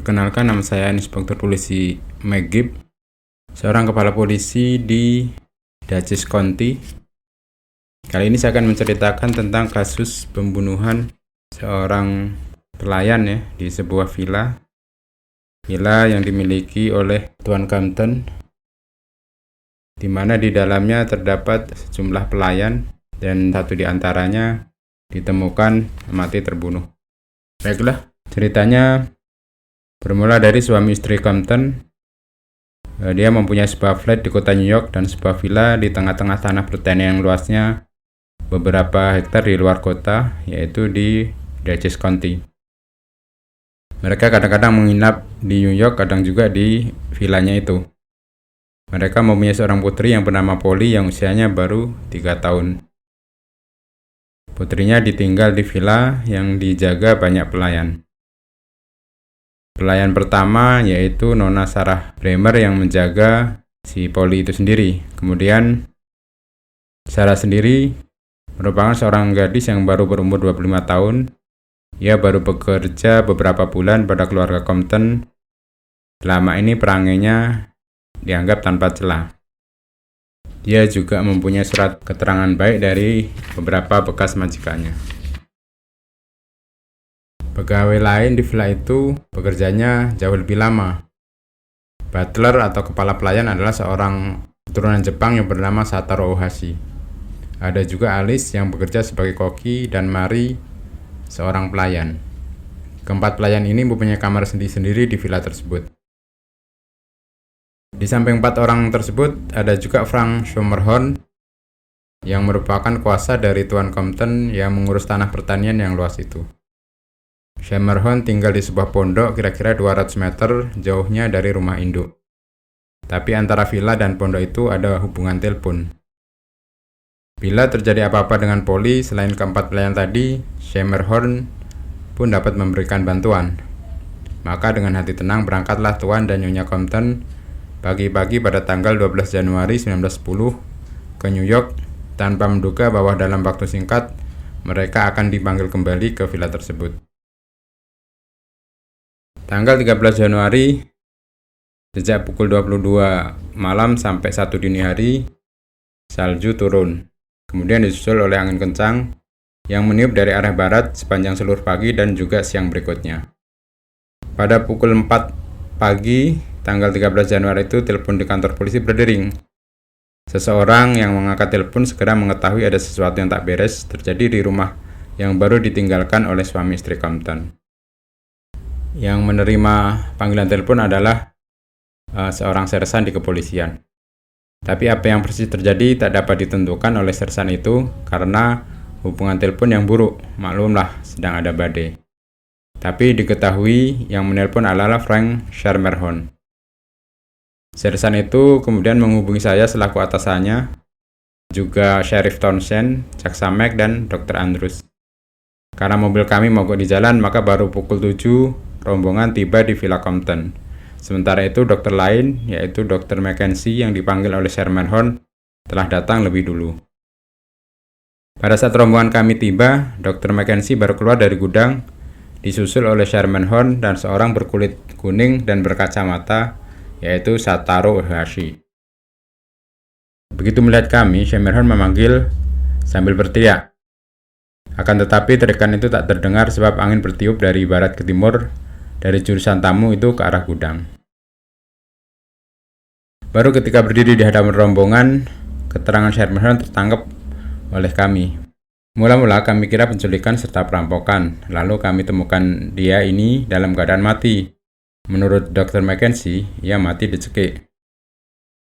Perkenalkan, nama saya Inspektur Polisi McGib, seorang kepala polisi di Dutchess County. Kali ini saya akan menceritakan tentang kasus pembunuhan seorang pelayan di sebuah villa yang dimiliki oleh Tuan Compton, di mana di dalamnya terdapat sejumlah pelayan dan satu di antaranya ditemukan mati terbunuh. Baiklah, ceritanya bermula dari suami istri Compton. Dia mempunyai sebuah flat di kota New York dan sebuah villa di tengah-tengah tanah pertanian yang luasnya beberapa hektar di luar kota, yaitu di Dutchess County. Mereka kadang-kadang menginap di New York, kadang juga di villanya itu. Mereka mempunyai seorang putri yang bernama Polly yang usianya baru 3 tahun. Putrinya ditinggal di villa yang dijaga banyak pelayan. Pelayan pertama yaitu Nona Sarah Bremer yang menjaga si Polly itu sendiri. Kemudian Sarah sendiri merupakan seorang gadis yang baru berumur 25 tahun. Ia baru bekerja beberapa bulan pada keluarga Compton. Selama ini perangainya dianggap tanpa celah. Dia juga mempunyai surat keterangan baik dari beberapa bekas majikannya. Pegawai lain di villa itu bekerjanya jauh lebih lama. Butler atau kepala pelayan adalah seorang keturunan Jepang yang bernama Satoru Ohashi. Ada juga Alice yang bekerja sebagai koki dan Mari, seorang pelayan. Keempat pelayan ini mempunyai kamar sendiri-sendiri di villa tersebut. Di samping 4 orang tersebut, ada juga Frank Schermerhorn yang merupakan kuasa dari Tuan Compton yang mengurus tanah pertanian yang luas itu. Schermerhorn tinggal di sebuah pondok kira-kira 200 meter jauhnya dari rumah induk. Tapi antara villa dan pondok itu ada hubungan telepon. Bila terjadi apa-apa dengan Polly, selain keempat pelayan tadi, Schermerhorn pun dapat memberikan bantuan. Maka dengan hati tenang berangkatlah Tuan dan Nyonya Compton pagi-pagi pada tanggal 12 Januari 1910 ke New York tanpa menduga bahwa dalam waktu singkat mereka akan dipanggil kembali ke villa tersebut. Tanggal 13 Januari, sejak pukul 22 malam sampai 1 dini hari, salju turun. Kemudian disusul oleh angin kencang yang meniup dari arah barat sepanjang seluruh pagi dan juga siang berikutnya. Pada pukul 4 pagi, tanggal 13 Januari itu, telepon di kantor polisi berdering. Seseorang yang mengangkat telepon segera mengetahui ada sesuatu yang tak beres terjadi di rumah yang baru ditinggalkan oleh suami istri Compton. Yang menerima panggilan telepon adalah seorang sersan di kepolisian. Tapi apa yang persis terjadi tak dapat ditentukan oleh sersan itu karena hubungan telepon yang buruk. Maklumlah, sedang ada badai. Tapi diketahui yang menelpon adalah Frank Schermerhorn. Sersan itu kemudian menghubungi saya selaku atasannya, juga Sheriff Townsend, Jaksa Mac, dan Dr. Andrews. Karena mobil kami mogok di jalan, maka baru pukul 7 rombongan tiba di Villa Compton. Sementara itu dokter lain, yaitu Dr. Mackenzie yang dipanggil oleh Schermerhorn, telah datang lebih dulu. Pada saat rombongan kami tiba, Dr. Mackenzie baru keluar dari gudang, disusul oleh Schermerhorn dan seorang berkulit kuning dan berkacamata, yaitu Satoru Ohashi. Begitu melihat kami, Schermerhorn memanggil sambil berteriak. Akan tetapi teriakan itu tak terdengar sebab angin bertiup dari barat ke timur, dari jurusan tamu itu ke arah gudang. Baru ketika berdiri di hadapan rombongan, keterangan Schermerhorn tertangkap oleh kami. Mula-mula kami kira penculikan serta perampokan, lalu kami temukan dia ini dalam keadaan mati. Menurut Dr. Mackenzie, ia mati dicekik.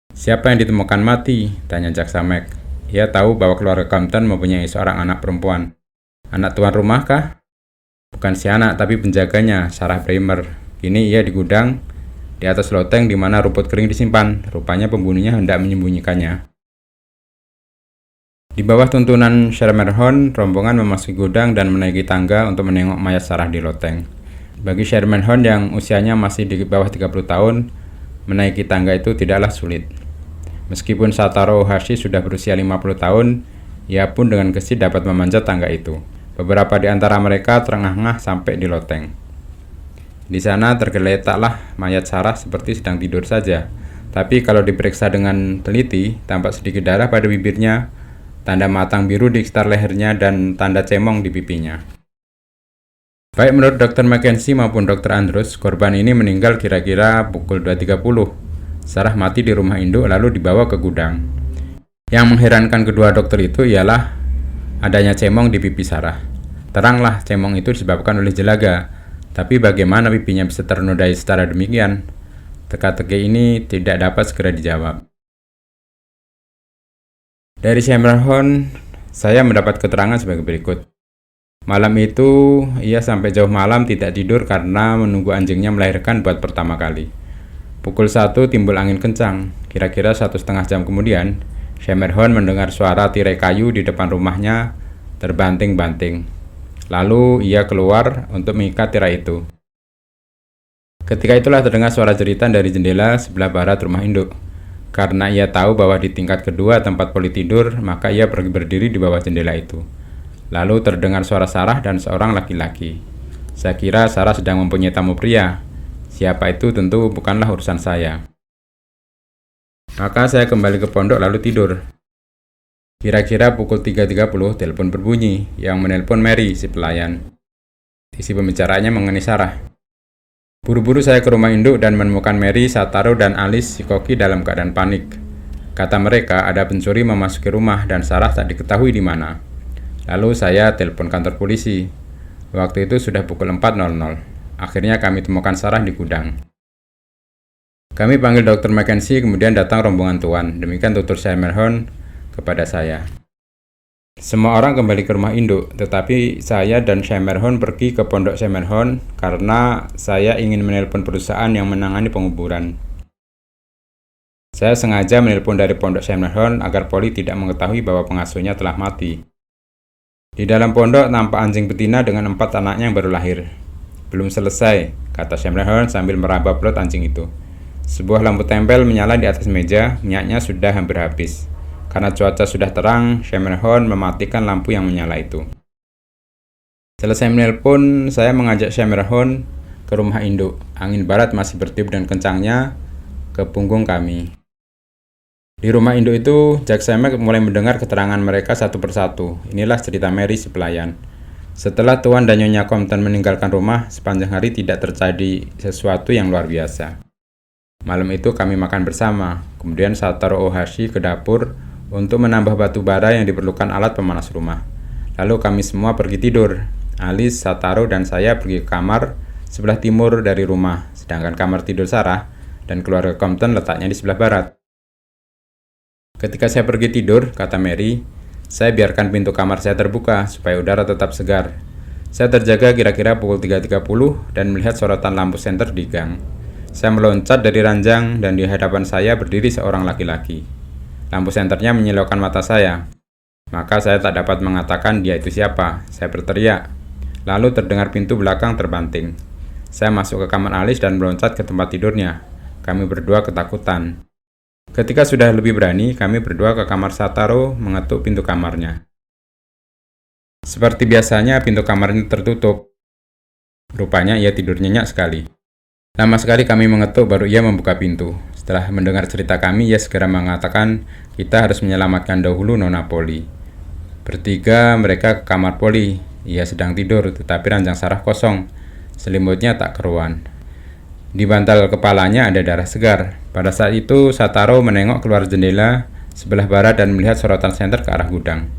Siapa yang ditemukan mati? Tanya Jaksa Mac. Ia tahu bahwa keluarga Compton mempunyai seorang anak perempuan. Anak tuan rumah kah? Bukan si anak, tapi penjaganya, Sarah Bremer. Kini ia di gudang, di atas loteng di mana rumput kering disimpan. Rupanya pembunuhnya hendak menyembunyikannya. Di bawah tuntunan Schermerhorn, rombongan memasuki gudang dan menaiki tangga untuk menengok mayat Sarah di loteng. Bagi Schermerhorn yang usianya masih di bawah 30 tahun, menaiki tangga itu tidaklah sulit. Meskipun Satoru Ohashi sudah berusia 50 tahun, ia pun dengan gesit dapat memanjat tangga itu. Beberapa di antara mereka terengah-engah sampai di loteng. Di sana tergeletaklah mayat Sarah seperti sedang tidur saja. Tapi kalau diperiksa dengan teliti, tampak sedikit darah pada bibirnya, tanda matang biru di sekitar lehernya, dan tanda cemong di pipinya. Baik menurut Dr. Mackenzie maupun Dr. Andrews, korban ini meninggal kira-kira pukul 2.30. Sarah mati di rumah induk lalu dibawa ke gudang. Yang mengherankan kedua dokter itu ialah adanya cemong di pipi Sarah. Teranglah cemong itu disebabkan oleh jelaga, tapi bagaimana pipinya bisa ternodai secara demikian? Teka-teki ini tidak dapat segera dijawab. Dari Schermerhorn, saya mendapat keterangan sebagai berikut. Malam itu, ia sampai jauh malam tidak tidur karena menunggu anjingnya melahirkan buat pertama kali. Pukul 1 timbul angin kencang. Kira-kira 1,5 jam kemudian, Schermerhorn mendengar suara tirai kayu di depan rumahnya terbanting-banting. Lalu ia keluar untuk mengikat tirai itu. Ketika itulah terdengar suara jeritan dari jendela sebelah barat rumah induk. Karena ia tahu bahwa di tingkat kedua tempat Polly tidur, maka ia pergi berdiri di bawah jendela itu. Lalu terdengar suara Sarah dan seorang laki-laki. Saya kira Sarah sedang mempunyai tamu pria. Siapa itu tentu bukanlah urusan saya. Maka saya kembali ke pondok lalu tidur. Kira-kira pukul 3.30 telepon berbunyi, yang menelpon Mary, si pelayan. Isi pembicaraannya mengenai Sarah. Buru-buru saya ke rumah induk dan menemukan Mary, Sataro, dan Alice, si koki dalam keadaan panik. Kata mereka ada pencuri memasuki rumah dan Sarah tak diketahui di mana. Lalu saya telepon kantor polisi. Waktu itu sudah pukul 4.00. Akhirnya kami temukan Sarah di gudang. Kami panggil Dr. Mackenzie, kemudian datang rombongan tuan. Demikian tutur Schermerhorn kepada saya. Semua orang kembali ke rumah induk, tetapi saya dan Schermerhorn pergi ke pondok Schermerhorn karena saya ingin menelpon perusahaan yang menangani penguburan. Saya sengaja menelpon dari pondok Schermerhorn agar Polly tidak mengetahui bahwa pengasuhnya telah mati. Di dalam pondok nampak anjing betina dengan 4 anaknya yang baru lahir. Belum selesai, kata Schermerhorn sambil meraba perut anjing itu. Sebuah lampu tempel menyala di atas meja, minyaknya sudah hampir habis. Karena cuaca sudah terang, Schermerhorn mematikan lampu yang menyala itu. Selesai menelpon, saya mengajak Schermerhorn ke rumah induk. Angin barat masih bertiup dan kencangnya ke punggung kami. Di rumah induk itu, Jack Semek mulai mendengar keterangan mereka satu persatu. Inilah cerita Mary, si pelayan. Setelah Tuan dan Nyonya Compton meninggalkan rumah, sepanjang hari tidak terjadi sesuatu yang luar biasa. Malam itu kami makan bersama, kemudian Sataro Ohashi ke dapur untuk menambah batu bara yang diperlukan alat pemanas rumah. Lalu kami semua pergi tidur. Alice, Sataro, dan saya pergi ke kamar sebelah timur dari rumah, sedangkan kamar tidur Sarah dan keluarga Compton letaknya di sebelah barat. Ketika saya pergi tidur, kata Mary, saya biarkan pintu kamar saya terbuka supaya udara tetap segar. Saya terjaga kira-kira pukul 3.30 dan melihat sorotan lampu senter di gang. Saya meloncat dari ranjang dan di hadapan saya berdiri seorang laki-laki. Lampu senternya menyilaukan mata saya. Maka saya tak dapat mengatakan dia itu siapa. Saya berteriak. Lalu terdengar pintu belakang terbanting. Saya masuk ke kamar Alice dan meloncat ke tempat tidurnya. Kami berdua ketakutan. Ketika sudah lebih berani, kami berdua ke kamar Sataro mengetuk pintu kamarnya. Seperti biasanya, pintu kamarnya tertutup. Rupanya ia tidur nyenyak sekali. Lama sekali kami mengetuk baru ia membuka pintu. Setelah mendengar cerita kami, ia segera mengatakan kita harus menyelamatkan dahulu Nona Polly. Bertiga mereka ke kamar Polly. Ia sedang tidur, tetapi ranjang Sarah kosong. Selimutnya tak keruan. Di bantal kepalanya ada darah segar. Pada saat itu, Sataro menengok keluar jendela sebelah barat dan melihat sorotan senter ke arah gudang.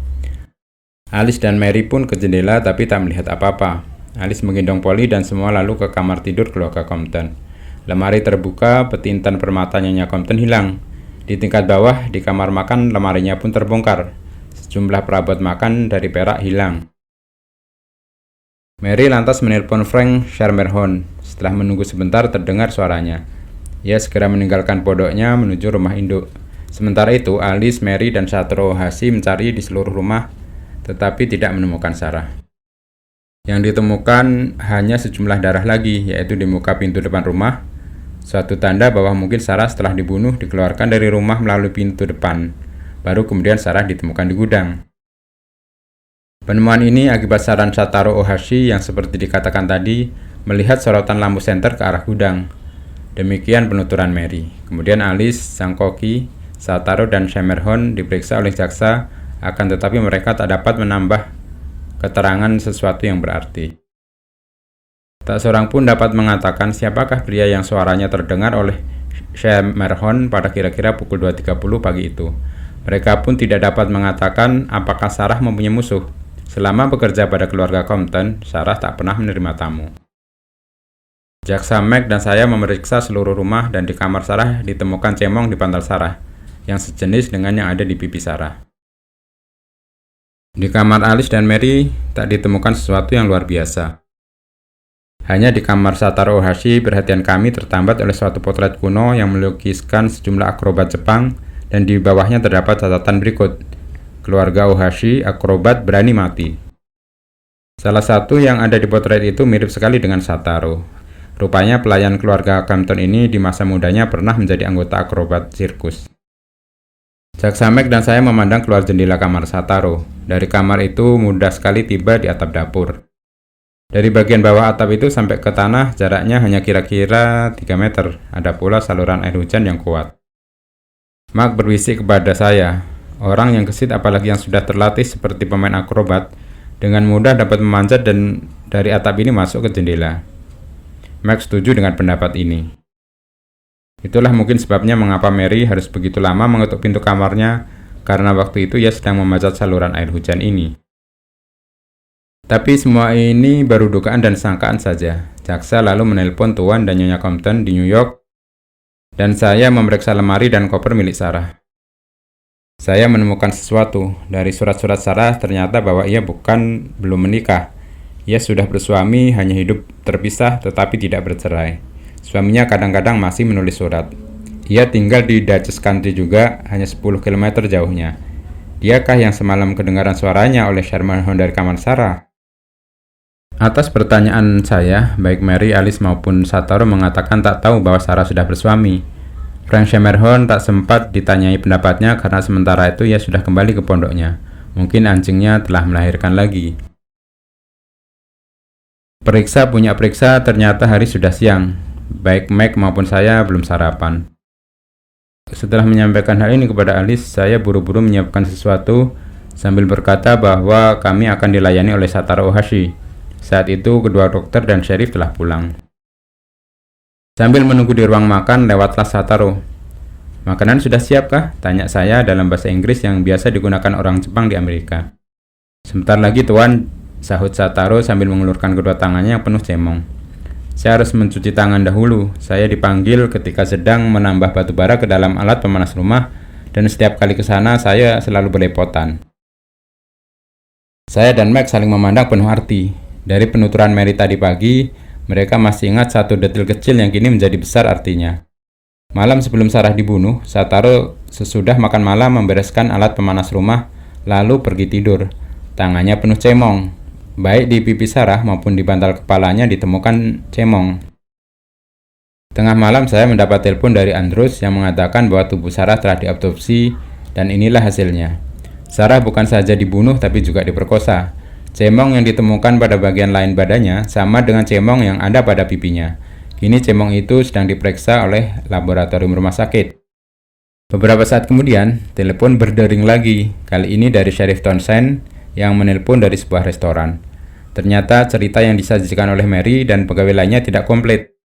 Alice dan Mary pun ke jendela tapi tak melihat apa-apa. Alice menggendong Polly dan semua lalu ke kamar tidur keluarga Compton. Lemari terbuka, peti intan permata Nyonya Compton hilang. Di tingkat bawah, di kamar makan, lemarinya pun terbongkar. Sejumlah perabot makan dari perak hilang. Mary lantas menelpon Frank Schermerhorn. Setelah menunggu sebentar terdengar suaranya. Ia segera meninggalkan pondoknya menuju rumah induk. Sementara itu, Alice, Mary, dan Sataro Ohashi mencari di seluruh rumah, tetapi tidak menemukan Sarah. Yang ditemukan hanya sejumlah darah lagi, yaitu di muka pintu depan rumah. Suatu tanda bahwa mungkin Sarah setelah dibunuh dikeluarkan dari rumah melalui pintu depan. Baru kemudian Sarah ditemukan di gudang. Penemuan ini akibat saran Sataro Ohashi yang seperti dikatakan tadi, melihat sorotan lampu senter ke arah gudang. Demikian penuturan Mary. Kemudian Alice, sang koki, Sataro, dan Shemerhon diperiksa oleh jaksa, akan tetapi mereka tak dapat menambah keterangan sesuatu yang berarti. Tak seorang pun dapat mengatakan siapakah pria yang suaranya terdengar oleh Shemerhon pada kira-kira pukul 2.30 pagi itu. Mereka pun tidak dapat mengatakan apakah Sarah mempunyai musuh. Selama bekerja pada keluarga Compton, Sarah tak pernah menerima tamu. Jaksa Mac dan saya memeriksa seluruh rumah dan di kamar Sarah ditemukan cemong di pantat Sarah, yang sejenis dengan yang ada di pipi Sarah. Di kamar Alice dan Mary tak ditemukan sesuatu yang luar biasa. Hanya di kamar Sataro Ohashi perhatian kami tertambat oleh suatu potret kuno yang melukiskan sejumlah akrobat Jepang dan di bawahnya terdapat catatan berikut. Keluarga Ohashi, akrobat berani mati. Salah satu yang ada di potret itu mirip sekali dengan Sataro. Rupanya pelayan keluarga Compton ini di masa mudanya pernah menjadi anggota akrobat sirkus. Jaksa Mac dan saya memandang keluar jendela kamar Sataro. Dari kamar itu mudah sekali tiba di atap dapur. Dari bagian bawah atap itu sampai ke tanah jaraknya hanya kira-kira 3 meter. Ada pula saluran air hujan yang kuat. Mark berbisik kepada saya, orang yang gesit apalagi yang sudah terlatih seperti pemain akrobat, dengan mudah dapat memanjat dan dari atap ini masuk ke jendela. Mark setuju dengan pendapat ini. Itulah mungkin sebabnya mengapa Mary harus begitu lama mengetuk pintu kamarnya, karena waktu itu ia sedang memanjat saluran air hujan ini. Tapi semua ini baru dugaan dan sangkaan saja. Jaksa lalu menelpon Tuan dan Nyonya Compton di New York, dan saya memeriksa lemari dan koper milik Sarah. Saya menemukan sesuatu. Dari surat-surat Sarah ternyata bahwa ia belum menikah. Ia sudah bersuami, hanya hidup terpisah tetapi tidak bercerai. Suaminya kadang-kadang masih menulis surat. Ia tinggal di Dutchess Country juga, hanya 10 km jauhnya. Diakah yang semalam kedengaran suaranya oleh Shemerhon dari kamar Sarah? Atas pertanyaan saya, baik Mary, Alice maupun Sataro mengatakan tak tahu bahwa Sarah sudah bersuami. Frank Shemerhon tak sempat ditanyai pendapatnya karena sementara itu ia sudah kembali ke pondoknya. Mungkin anjingnya telah melahirkan lagi. Periksa punya periksa, ternyata hari sudah siang. Baik Mac maupun saya belum sarapan. Setelah menyampaikan hal ini kepada Alice, saya buru-buru menyiapkan sesuatu sambil berkata bahwa kami akan dilayani oleh Sataro Ohashi. Saat itu kedua dokter dan sheriff telah pulang. Sambil menunggu di ruang makan, lewatlah Sataro. "Makanan sudah siapkah?" tanya saya dalam bahasa Inggris yang biasa digunakan orang Jepang di Amerika. "Sebentar lagi, Tuan," sahut Sataro sambil mengulurkan kedua tangannya yang penuh cemong. "Saya harus mencuci tangan dahulu. Saya dipanggil ketika sedang menambah batu bara ke dalam alat pemanas rumah, dan setiap kali ke sana saya selalu belepotan." Saya dan Mac saling memandang penuh arti. Dari penuturan Mary tadi pagi, mereka masih ingat satu detail kecil yang kini menjadi besar artinya. Malam sebelum Sarah dibunuh, Sataro sesudah makan malam membereskan alat pemanas rumah, lalu pergi tidur. Tangannya penuh cemong. Baik di pipi Sarah maupun di bantal kepalanya ditemukan cemong. Tengah malam saya mendapat telepon dari Andrews yang mengatakan bahwa tubuh Sarah telah diautopsi dan inilah hasilnya. Sarah bukan saja dibunuh tapi juga diperkosa. Cemong yang ditemukan pada bagian lain badannya sama dengan cemong yang ada pada pipinya. Kini cemong itu sedang diperiksa oleh laboratorium rumah sakit. Beberapa saat kemudian, telepon berdering lagi. Kali ini dari Sheriff Townsend yang menelpon dari sebuah restoran. Ternyata cerita yang disajikan oleh Mary dan pegawai lainnya tidak komplit.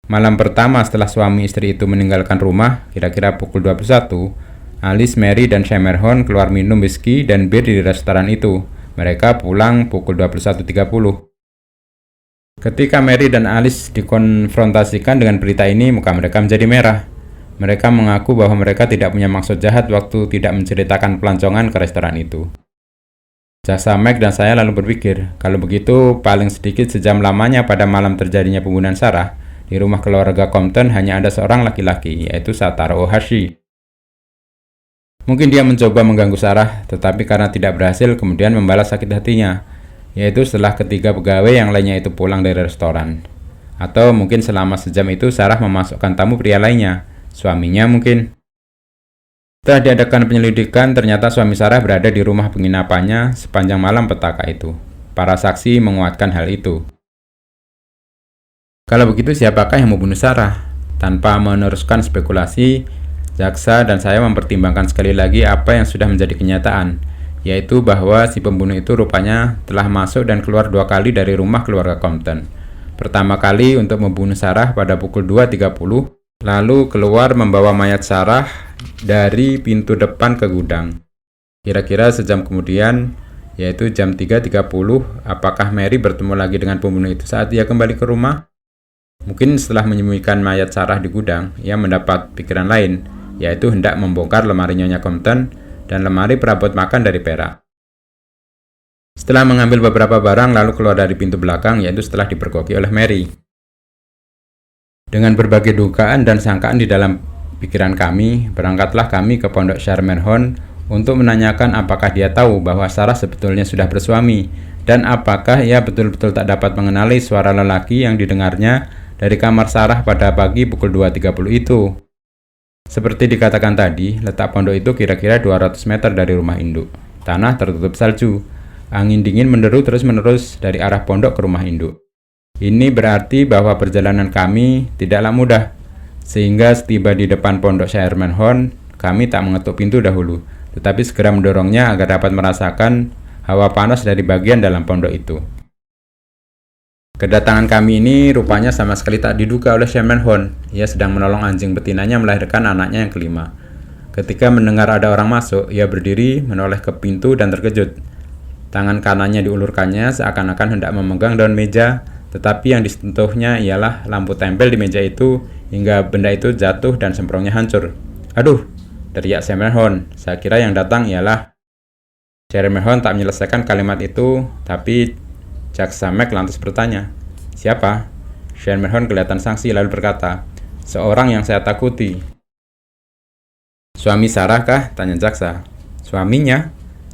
Malam pertama setelah suami istri itu meninggalkan rumah, kira-kira pukul 21, Alice, Mary, dan Shemerhon keluar minum whisky dan bir di restoran itu. Mereka pulang pukul 21.30. Ketika Mary dan Alice dikonfrontasikan dengan berita ini, muka mereka menjadi merah. Mereka mengaku bahwa mereka tidak punya maksud jahat waktu tidak menceritakan pelancongan ke restoran itu. Jaksa Mac dan saya lalu berpikir, kalau begitu paling sedikit sejam lamanya pada malam terjadinya pembunuhan Sarah, di rumah keluarga Compton hanya ada seorang laki-laki, yaitu Sataro Ohashi. Mungkin dia mencoba mengganggu Sarah, tetapi karena tidak berhasil kemudian membalas sakit hatinya, yaitu setelah ketiga pegawai yang lainnya itu pulang dari restoran. Atau mungkin selama sejam itu Sarah memasukkan tamu pria lainnya, suaminya mungkin. Setelah diadakan penyelidikan, ternyata suami Sarah berada di rumah penginapannya sepanjang malam petaka itu. Para saksi menguatkan hal itu. Kalau begitu siapakah yang membunuh Sarah? Tanpa meneruskan spekulasi, jaksa dan saya mempertimbangkan sekali lagi apa yang sudah menjadi kenyataan, yaitu bahwa si pembunuh itu rupanya telah masuk dan keluar 2 kali dari rumah keluarga Compton. Pertama kali untuk membunuh Sarah pada pukul 2.30, lalu keluar membawa mayat Sarah dari pintu depan ke gudang. Kira-kira sejam kemudian, yaitu jam 3.30, apakah Mary bertemu lagi dengan pembunuh itu saat ia kembali ke rumah? Mungkin setelah menyembunyikan mayat Sarah di gudang, ia mendapat pikiran lain, yaitu hendak membongkar lemari Nyonya Compton dan lemari perabot makan dari perak. Setelah mengambil beberapa barang lalu keluar dari pintu belakang, yaitu setelah dipergoki oleh Mary. Dengan berbagai dugaan dan sangkaan di dalam pikiran kami, berangkatlah kami ke pondok Shermerhon untuk menanyakan apakah dia tahu bahwa Sarah sebetulnya sudah bersuami, dan apakah ia betul-betul tak dapat mengenali suara lelaki yang didengarnya dari kamar Sarah pada pagi pukul 2.30 itu. Seperti dikatakan tadi, letak pondok itu kira-kira 200 meter dari rumah induk. Tanah tertutup salju. Angin dingin menderu terus-menerus dari arah pondok ke rumah induk. Ini berarti bahwa perjalanan kami tidaklah mudah. Sehingga setiba di depan pondok Shermerhon, kami tak mengetuk pintu dahulu, tetapi segera mendorongnya agar dapat merasakan hawa panas dari bagian dalam pondok itu. Kedatangan kami ini rupanya sama sekali tak diduga oleh Shermerhon. Ia sedang menolong anjing betinanya melahirkan anaknya yang kelima. Ketika mendengar ada orang masuk, ia berdiri, menoleh ke pintu dan terkejut. Tangan kanannya diulurkannya seakan-akan hendak memegang daun meja, tetapi yang disentuhnya ialah lampu tempel di meja itu hingga benda itu jatuh dan semprongnya hancur. "Aduh!" teriak Shermerhon. Saya kira yang datang ialah... Shermerhon tak menyelesaikan kalimat itu, tapi jaksa Mac lantas bertanya, "Siapa?" Shermerhon kelihatan sangsi lalu berkata, "Seorang yang saya takuti." "Suami Sarah kah?" tanya jaksa. "Suaminya?"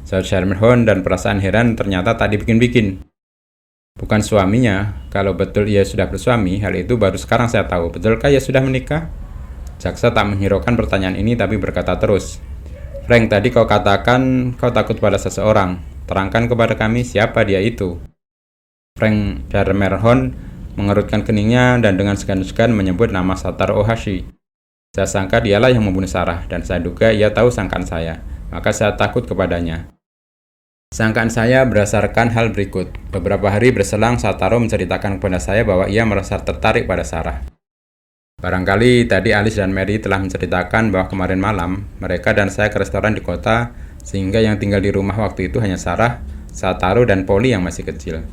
jawab Shermerhon, dan perasaan heran ternyata tak dibikin-bikin. "Bukan suaminya. Kalau betul ia sudah bersuami, hal itu baru sekarang saya tahu. Betulkah ia sudah menikah?" Jaksa tak menghiraukan pertanyaan ini tapi berkata terus, "Frank, tadi kau katakan kau takut pada seseorang. Terangkan kepada kami siapa dia itu." Frank Shermerhon mengerutkan keningnya dan dengan segan-segan menyebut nama Shataro Ohashi. "Saya sangka dialah yang membunuh Sarah, dan saya duga ia tahu sangkaan saya, maka saya takut kepadanya. Sangkaan saya berdasarkan hal berikut. Beberapa hari berselang, Shataro menceritakan kepada saya bahwa ia merasa tertarik pada Sarah. Barangkali tadi Alice dan Mary telah menceritakan bahwa kemarin malam mereka dan saya ke restoran di kota, sehingga yang tinggal di rumah waktu itu hanya Sarah, Shataro, dan Polly yang masih kecil.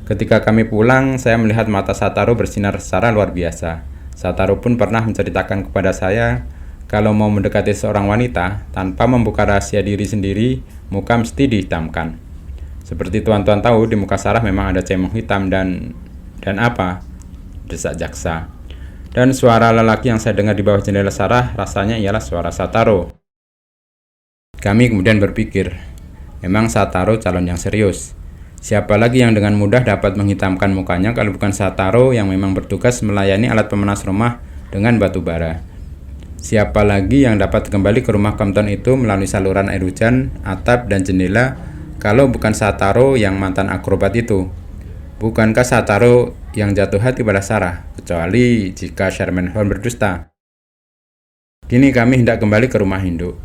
Ketika kami pulang, saya melihat mata Shataro bersinar secara luar biasa. Shataro pun pernah menceritakan kepada saya, kalau mau mendekati seorang wanita, tanpa membuka rahasia diri sendiri, muka mesti dihitamkan. Seperti tuan-tuan tahu, di muka Sarah memang ada cemong hitam dan apa? Desak jaksa. Dan suara lelaki yang saya dengar di bawah jendela Sarah rasanya ialah suara Shataro. Kami kemudian berpikir, memang Shataro calon yang serius. Siapa lagi yang dengan mudah dapat menghitamkan mukanya kalau bukan Shataro yang memang bertugas melayani alat pemanas rumah dengan batu bara. Siapa lagi yang dapat kembali ke rumah Compton itu melalui saluran air hujan, atap, dan jendela kalau bukan Shataro yang mantan akrobat itu? Bukankah Shataro yang jatuh hati pada Sarah, kecuali jika Shermerhon berdusta? Kini kami hendak kembali ke rumah induk.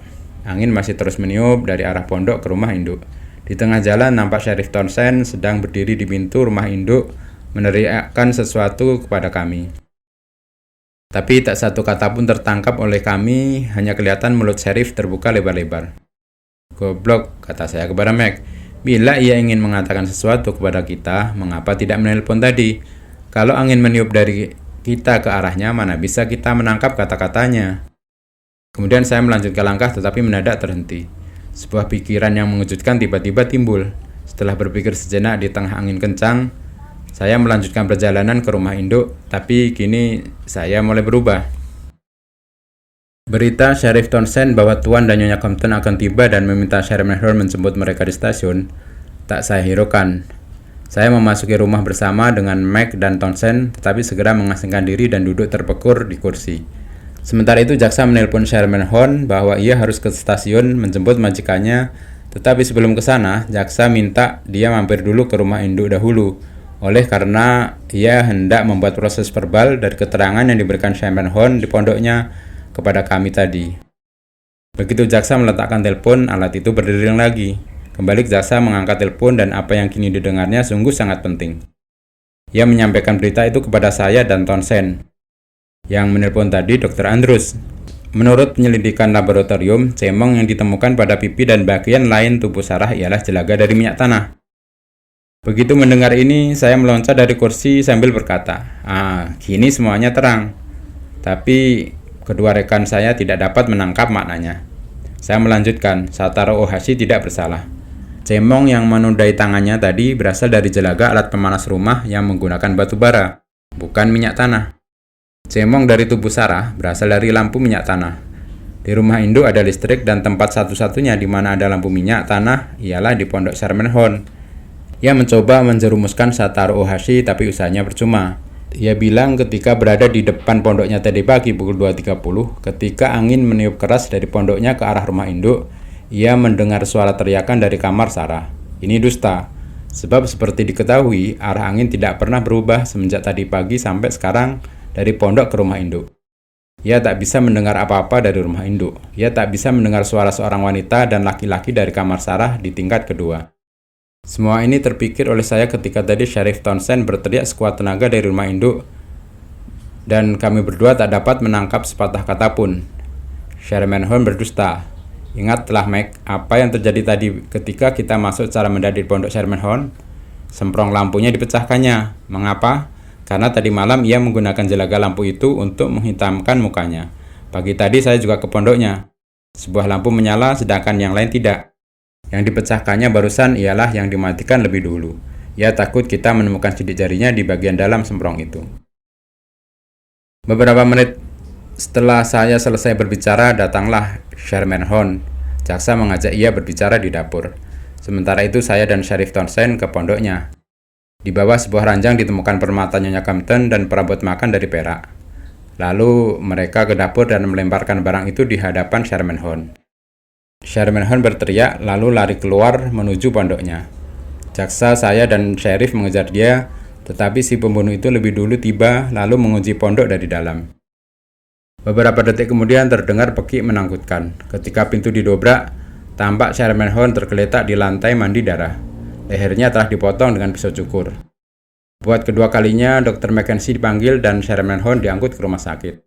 Angin masih terus meniup dari arah pondok ke rumah induk. Di tengah jalan nampak Sheriff Townsend sedang berdiri di pintu rumah induk meneriakkan sesuatu kepada kami. Tapi tak satu kata pun tertangkap oleh kami, hanya kelihatan mulut Sheriff terbuka lebar-lebar. "Goblok," kata saya kepada Mac. "Bila ia ingin mengatakan sesuatu kepada kita, mengapa tidak menelpon tadi? Kalau angin meniup dari kita ke arahnya, mana bisa kita menangkap kata-katanya?" Kemudian saya melanjutkan langkah tetapi mendadak terhenti. Sebuah pikiran yang mengejutkan tiba-tiba timbul. Setelah berpikir sejenak di tengah angin kencang, saya melanjutkan perjalanan ke rumah induk, tapi kini saya mulai berubah. Berita Sheriff Townsend bahwa Tuan dan Nyonya Compton akan tiba dan meminta Shermerhon menjemput mereka di stasiun, tak saya hiraukan. Saya memasuki rumah bersama dengan Mac dan Townsend, tetapi segera mengasingkan diri dan duduk terpekur di kursi. Sementara itu jaksa menelpon Shermerhon bahwa ia harus ke stasiun menjemput majikannya, tetapi sebelum ke sana, jaksa minta dia mampir dulu ke rumah induk dahulu oleh karena ia hendak membuat proses verbal dari keterangan yang diberikan Sherman Hone di pondoknya kepada kami tadi. Begitu jaksa meletakkan telepon, alat itu berdering lagi. Kembali jaksa mengangkat telepon dan apa yang kini didengarnya sungguh sangat penting. Ia menyampaikan berita itu kepada saya dan Townsend. Yang menelpon tadi Dr. Andrews. Menurut penyelidikan laboratorium, cemong yang ditemukan pada pipi dan bagian lain tubuh Sarah ialah jelaga dari minyak tanah. Begitu mendengar ini, saya meloncat dari kursi sambil berkata, kini semuanya terang. Tapi kedua rekan saya tidak dapat menangkap maknanya. Saya melanjutkan, Sataro Ohashi tidak bersalah. Cemong yang menodai tangannya tadi berasal dari jelaga alat pemanas rumah yang menggunakan batu bara, bukan minyak tanah. Cemong dari tubuh Sarah berasal dari lampu minyak tanah. Di rumah induk ada listrik dan tempat satu-satunya di mana ada lampu minyak tanah ialah di pondok Sherman Hone. Ia mencoba menjerumuskan Sataro Ohashi tapi usahanya percuma. Ia bilang ketika berada di depan pondoknya tadi pagi pukul 2.30, ketika angin meniup keras dari pondoknya ke arah rumah induk, ia mendengar suara teriakan dari kamar Sarah. Ini dusta, sebab seperti diketahui, arah angin tidak pernah berubah semenjak tadi pagi sampai sekarang dari pondok ke rumah induk. Ia tak bisa mendengar apa-apa dari rumah induk. Ia tak bisa mendengar suara seorang wanita dan laki-laki dari kamar Sarah di tingkat kedua. Semua ini terpikir oleh saya ketika tadi Sheriff Townsend berteriak sekuat tenaga dari rumah induk dan kami berdua tak dapat menangkap sepatah kata pun. Sherman Hone berdusta. Ingatlah Mac, apa yang terjadi tadi ketika kita masuk secara mendadak di pondok Sherman Hone? Semprong lampunya dipecahkannya. Mengapa? Karena tadi malam ia menggunakan jelaga lampu itu untuk menghitamkan mukanya. Pagi tadi saya juga ke pondoknya. Sebuah lampu menyala sedangkan yang lain tidak. Yang dipecahkannya barusan ialah yang dimatikan lebih dulu. Ia takut kita menemukan sidik jarinya di bagian dalam semprong itu. Beberapa menit setelah saya selesai berbicara, datanglah Sherman Hone. Jaksa mengajak ia berbicara di dapur. Sementara itu saya dan Sheriff Townsend ke pondoknya. Di bawah sebuah ranjang ditemukan permata Nyonya Compton dan perabot makan dari perak. Lalu mereka ke dapur dan melemparkan barang itu di hadapan Sherman Hone. Sherman Hone berteriak lalu lari keluar menuju pondoknya. Jaksa, saya dan sheriff mengejar dia, tetapi si pembunuh itu lebih dulu tiba lalu mengunci pondok dari dalam. Beberapa detik kemudian terdengar pekik menakutkan. Ketika pintu didobrak, tampak Sherman Hone tergeletak di lantai mandi darah. Lehernya telah dipotong dengan pisau cukur. Buat kedua kalinya, Dr. Mackenzie dipanggil dan Sherman Hone diangkut ke rumah sakit.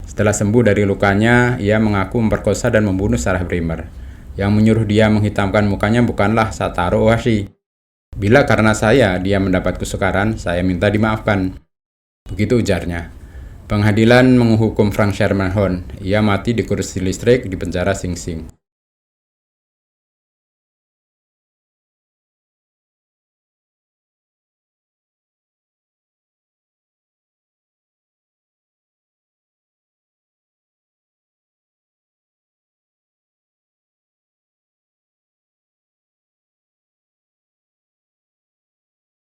Setelah sembuh dari lukanya, ia mengaku memperkosa dan membunuh Sarah Brimmer. Yang menyuruh dia menghitamkan mukanya bukanlah Sataro Ohashi. Bila karena dia mendapat kesukaran, saya minta dimaafkan. Begitu ujarnya. Pengadilan menghukum Frank Sherman Hone. Ia mati di kursi listrik di penjara Sing Sing.